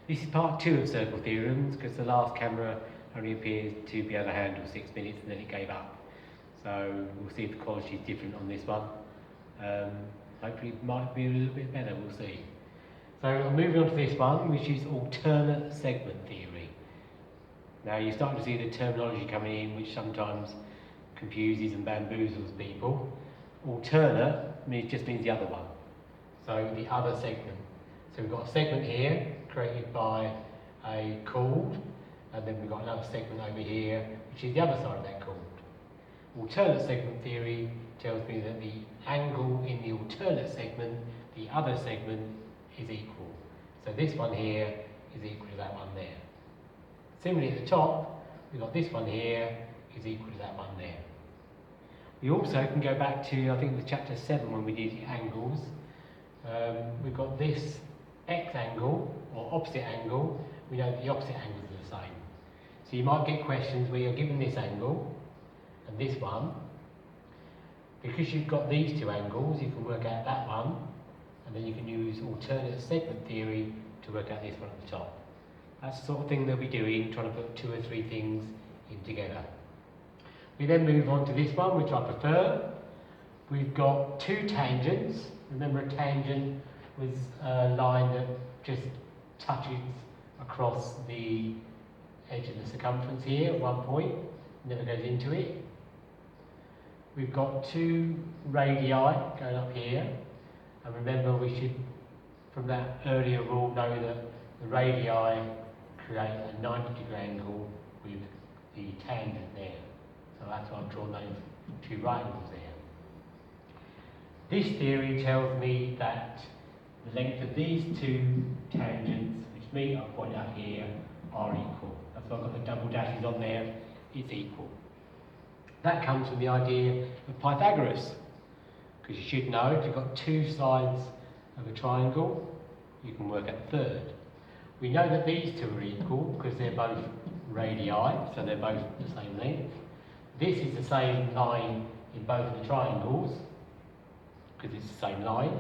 This is part 2 of circle theorems because the last camera only appears to be able to handle 6 minutes and then it gave up. So we'll see if the quality is different on this one. Hopefully it might be a little bit better, we'll see. So moving on to this one, which is alternate segment theory. Now you're starting to see the terminology coming in which sometimes confuses and bamboozles people. Alternate just means the other one. So the other segment. So we've got a segment here created by a chord, and then we've got another segment over here which is the other side of that chord. Alternate segment theory tells me that the angle in the alternate segment, the other segment, is equal. So this one here is equal to that one there. Similarly at the top, we've got this one here is equal to that one there. We also can go back to, I think it was chapter 7 when we did the angles. We've got this x angle, or opposite angle. We know that the opposite angles are the same. So you might get questions where you're given this angle and this one. Because you've got these two angles, you can work out that one, and then you can use alternate segment theory to work out this one at the top. That's the sort of thing they'll be doing, trying to put 2 or 3 things in together. We then move on to this one, which I prefer. We've got 2 tangents. Remember, a tangent was a line that just touches across the edge of the circumference here at one point, never goes into it. We've got 2 radii going up here, and remember we should, from that earlier rule, know that the radii create a 90-degree angle with the tangent there. So that's why I've drawn those 2 right angles there. This theory tells me that the length of these 2 tangents, which meet, I'll point out here, are equal. That's why I've got the double dashes on there, it's equal. That comes from the idea of Pythagoras, because you should know if you've got 2 sides of a triangle, you can work out the third. We know that these 2 are equal because they're both radii, so they're both the same length. This is the same line in both of the triangles, because it's the same line.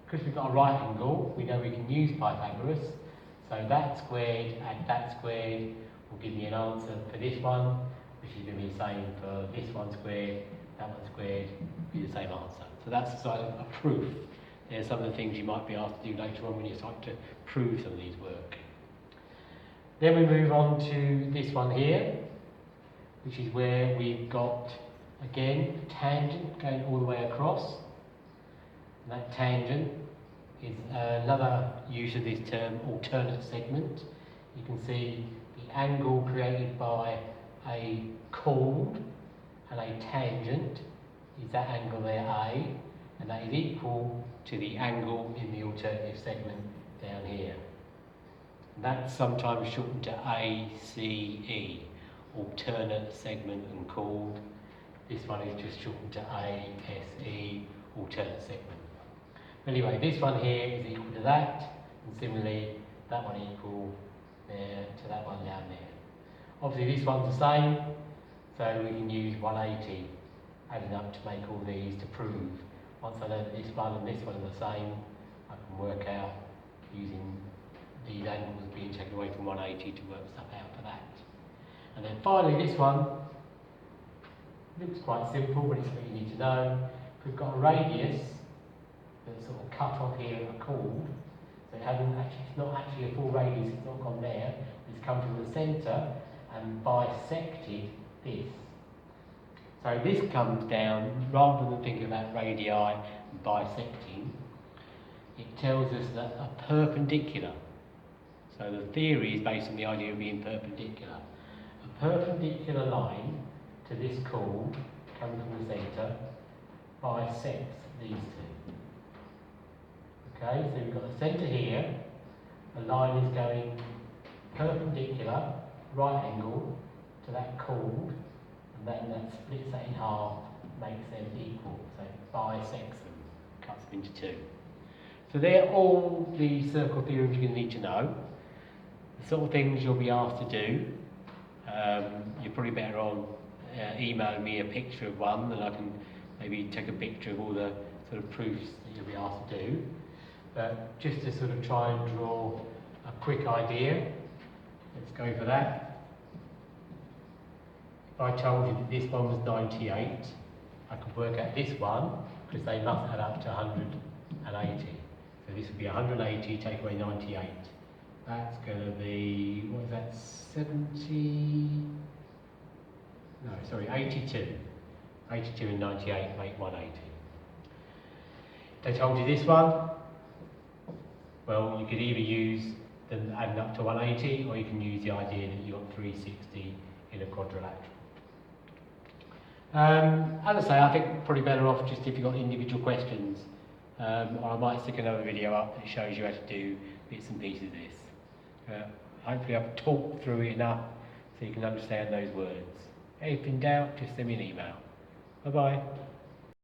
Because we've got a right angle, we know we can use Pythagoras. So that squared and that squared will give me an answer for this one, which is going to be the same for this one squared, that one squared, will be the same answer. So that's sort of a proof. There's some of the things you might be asked to do later on when you start to prove some of these work. Then we move on to this one here, which is where we've got, again, a tangent going all the way across. And that tangent is another use of this term, alternate segment. You can see the angle created by a chord and a tangent is that angle there, A, and that is equal to the angle in the alternative segment down here. And that's sometimes shortened to ACE, alternate segment and chord. This one is just shortened to ASE, alternate segment. Anyway, this one here is equal to that, and similarly, that one equal there to that one down there. Obviously, this one's the same, so we can use 180 adding up to make all these to prove. Once I know that this one and this one are the same, I can work out using these angles being taken away from 180 to work stuff out for that. And then finally, this one looks quite simple, but it's what you need to know. If we've got a radius that's sort of cut off here at a chord, so it's not actually a full radius, it's not gone there, it's come from the centre and bisected this. So this comes down, rather than thinking about radii and bisecting, it tells us that a perpendicular, so the theory is based on the idea of being perpendicular. A perpendicular line to this chord, coming from the centre, bisects these 2. Okay, so we've got the centre here, the line is going perpendicular, right angle, to that chord, and then that splits that in half, makes them equal, so it bisects them, cuts them into 2. So they're all the circle theorems you're going to need to know. The sort of things you'll be asked to do. You're probably better on emailing me a picture of one, and I can maybe take a picture of all the sort of proofs that you'll be asked to do. But just to sort of try and draw a quick idea. Let's go for that. If I told you that this one was 98, I could work out this one, because they must add up to 180. So this would be 180, take away 98. That's going to be, what is that, 70? No, sorry, 82. 82 and 98 make 180. If they told you this one, well, you could either use them adding up to 180, or you can use the idea that you've got 360 in a quadrilateral. As I say, I think probably better off just if you've got individual questions, or I might stick another video up that shows you how to do bits and pieces of this. Hopefully I've talked through it enough so you can understand those words. If in doubt, just send me an email. Bye bye.